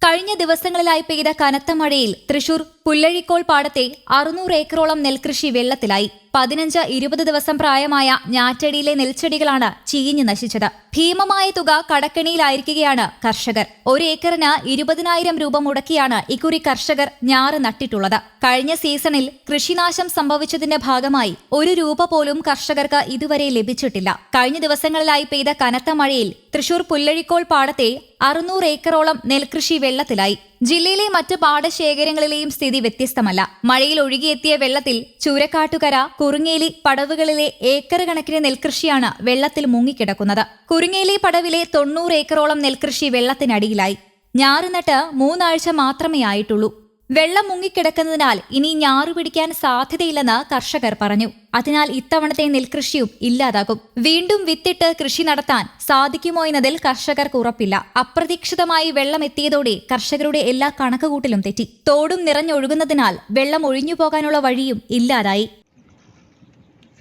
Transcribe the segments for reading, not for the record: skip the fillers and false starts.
കഴിഞ്ഞ ദിവസങ്ങളിലായി പെയ്ത കനത്ത മഴയിൽ തൃശൂർ പുല്ലഴിക്കോൾ പാടത്തെ 600 ഏക്കറോളം നെൽകൃഷി വെള്ളത്തിലായി. 15-20 ദിവസം പ്രായമായ ഞാറ്റടിയിലെ നെൽച്ചെടികളാണ് ചീഞ്ഞു നശിച്ചത്. ഭീമമായ തുക കടക്കെണിയിലായിരിക്കുകയാണ് കർഷകർ. 1 ഏക്കറിന് 20,000 രൂപ മുടക്കിയാണ് ഇക്കുറി കർഷകർ ഞാറ് നട്ടിട്ടുള്ളത്. കഴിഞ്ഞ സീസണിൽ കൃഷിനാശം സംഭവിച്ചതിന്റെ ഭാഗമായി 1 രൂപ പോലും കർഷകർക്ക് ഇതുവരെ ലഭിച്ചിട്ടില്ല. കഴിഞ്ഞ ദിവസങ്ങളിലായി പെയ്ത കനത്ത മഴയിൽ തൃശൂർ പുല്ലഴിക്കോൾ പാടത്തെ 600 ഏക്കറോളം നെൽകൃഷി വെള്ളത്തിലായി. ജില്ലയിലെ മറ്റ് പാടശേഖരങ്ങളിലെയും സ്ഥിതി വ്യത്യസ്തമല്ല. മഴയിൽ ഒഴുകിയെത്തിയ വെള്ളത്തിൽ ചൂരക്കാട്ടുകര, കുറുങ്ങേലി പടവുകളിലെ ഏക്കർ കണക്കിന് നെൽകൃഷിയാണ് വെള്ളത്തിൽ മുങ്ങിക്കിടക്കുന്നത്. കുറുങ്ങേലി പടവിലെ 90 ഏക്കറോളം നെൽകൃഷി വെള്ളത്തിനടിയിലായി. ഞാറ് നട്ട് 3 ആഴ്ച മാത്രമേ ആയിട്ടുള്ളൂ. വെള്ളം മുങ്ങിക്കിടക്കുന്നതിനാൽ ഇനി ഞാറു പിടിക്കാൻ സാധ്യതയില്ലെന്ന് കർഷകർ പറഞ്ഞു. അതിനാൽ ഇത്തവണത്തെ നെൽകൃഷിയും ഇല്ലാതാകും. വീണ്ടും വിത്തിട്ട് കൃഷി നടത്താൻ സാധിക്കുമോ എന്നതിൽ കർഷകർക്ക് ഉറപ്പില്ല. അപ്രതീക്ഷിതമായി വെള്ളം എത്തിയതോടെ കർഷകരുടെ എല്ലാ കണക്കുകൂട്ടലും തെറ്റി. തോടും നിറഞ്ഞൊഴുകുന്നതിനാൽ വെള്ളം ഒഴിഞ്ഞു പോകാനുള്ള വഴിയും ഇല്ലാതായി.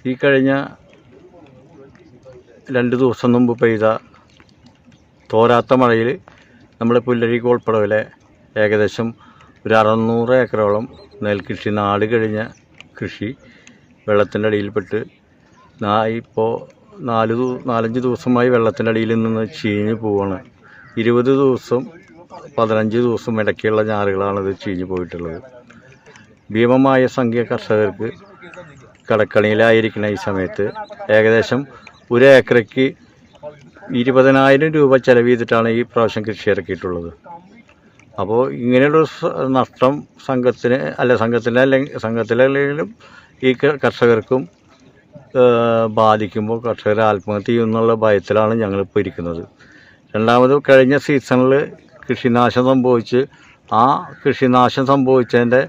ഈ കഴിഞ്ഞ 2 ദിവസം മുമ്പ് പെയ്ത തോരാത്ത മഴയിൽ നമ്മുടെ പുല്ലഴിക്കോൾ പടവിലെ ഏകദേശം ഒരു 600 ഏക്കറോളം നെൽകൃഷി, നാട് കഴിഞ്ഞ കൃഷി വെള്ളത്തിൻ്റെ അടിയിൽപ്പെട്ട് ഇപ്പോൾ 4-5 ദിവസമായി വെള്ളത്തിൻ്റെ അടിയിൽ നിന്ന് ചീഞ്ഞു പോവാണ്. 20 ദിവസം 15 ദിവസം ഇടയ്ക്കുള്ള ഞാറുകളാണിത് ചീഞ്ഞു പോയിട്ടുള്ളത്. ഭീമമായ സംഖ്യ കർഷകർക്ക് കടക്കണിയിലായിരിക്കുന്ന ഈ സമയത്ത് ഏകദേശം 1 ഏക്കറയ്ക്ക് 20,000 രൂപ ചെലവ് ചെയ്തിട്ടാണ് ഈ പ്രാവശ്യം കൃഷി ഇറക്കിയിട്ടുള്ളത്. അപ്പോൾ ഇങ്ങനെയുള്ള നഷ്ടം സംഘത്തിലല്ലെങ്കിലും ഈ കർഷകർക്കും ബാധിക്കുമ്പോൾ കർഷകർ ആത്മഹത്യ ചെയ്യുമെന്നുള്ള ഭയത്തിലാണ് ഞങ്ങളിപ്പോൾ ഇരിക്കുന്നത്. രണ്ടാമത്, കഴിഞ്ഞ സീസണിൽ കൃഷിനാശം സംഭവിച്ച് ആ കൃഷിനാശം സംഭവിച്ചതിൻ്റെ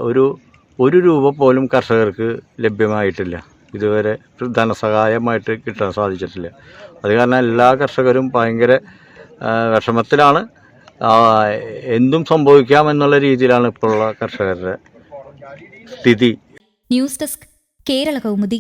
ഒരു രൂപ പോലും കർഷകർക്ക് ലഭ്യമായിട്ടില്ല. ഇതുവരെ ധനസഹായമായിട്ട് കിട്ടാൻ സാധിച്ചിട്ടില്ല. അത് കാരണം എല്ലാ കർഷകരും ഭയങ്കര വിഷമത്തിലാണ്. എന്തും സംഭവിക്കാമെന്നുള്ള രീതിയിലാണ് ഇപ്പോഴുള്ള കർഷകരുടെ സ്ഥിതി. News desk, Kerala Kaumudi.